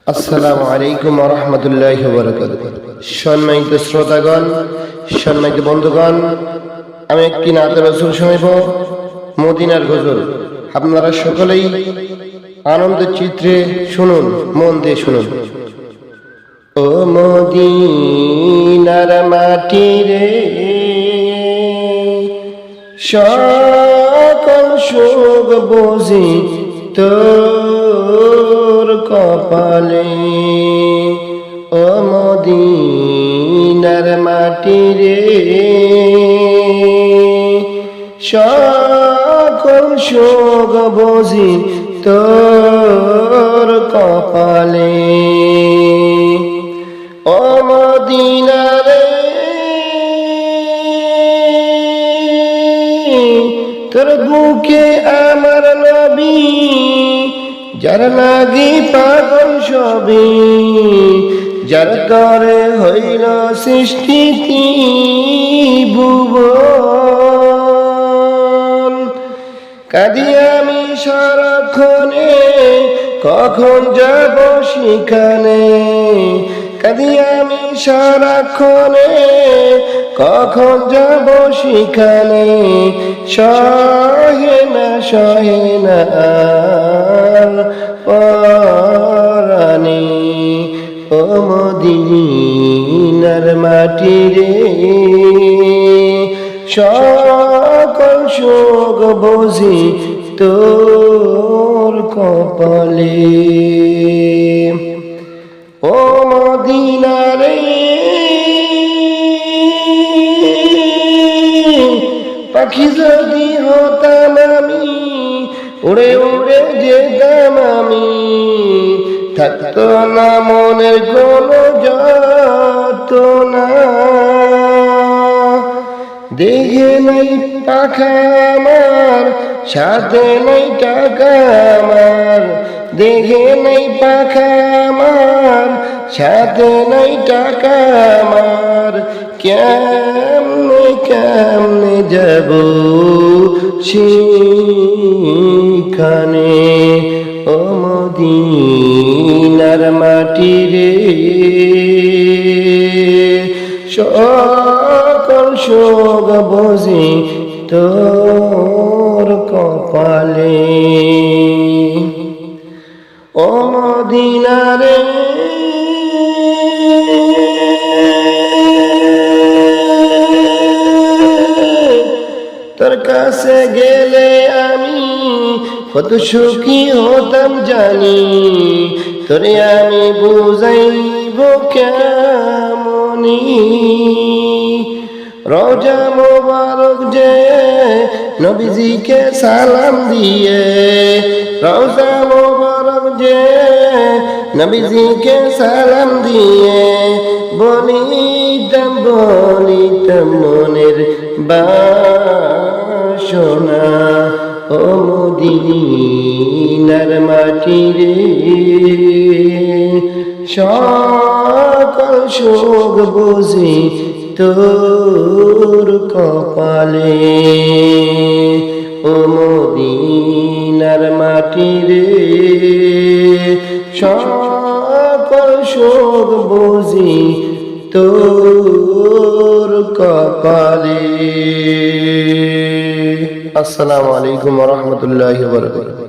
আসসালামু আলাইকুম ওয়া রাহমাতুল্লাহি ওয়া বারাকাতুহু। সম্মানিত শ্রোতাগণ, সম্মানিত বন্ধুগণ, আমি একটি নাতে রাসূল শোনাব, মদিনার গজল। আপনারা সকলেই আনন্দ চিত্রে শুনুন, মন দিয়ে শুনুন। ও মদিনার মাটি রে, সকল সুখ বুঝি তোর কপালে। ও মদিনার মাটি রে, সকল সুখ বুঝি তোর কপালে। ও মদিনা রে, তোর বুকে আমার নবী, যার লাগি পাগল সবই, যার তরে হইল সৃষ্টি ভুবন। কাঁদি আমি সারাক্ষণে, কখন যাব সেখানে। কাঁদি আমি সারাক্ষণে, কখন যাব সেখানে। সহে না পরাণে। ও মদিনার মাটি রে, সকল সুখ বুঝি তোর কপালে। ও মদিনা রে, পাখি যদি হতাম আমি, উড়ে উড়ে যেতাম আমি। থাকতো না মনের কোনো যন্ত্রণা। দেখে নাই পাখা আমার, সাথে নাই টাকা আমার। দেখে নাই পাখা আমার, সাথে নাই টাকা আমার। কেমনে কেমনে যাব সেখানে। ও মদিনার মাটি রে, সকল সুখ বুঝি তোর কপালে। ও মদিনা রে, তোর কাছে গেলে আমি কত সুখী হতাম জানি। তোরে আমি বুঝাইব কেমনি। রওজা মোবারক যে নবীজিকে সালাম দিয়ে। রওজা মোবারক যে নবীজিকে সালাম দিয়ে। বলিতাম মনের বাসনা। ও মদিনার মাটি রে, সকল সুখ বুঝি তোর কপালে। ও মদিনার মাটি রে, সকল সুখ বুঝি তোর কপালে। আসসালামু আলাইকুম ওয়া রাহমাতুল্লাহি ওয়া বারাকাতুহু।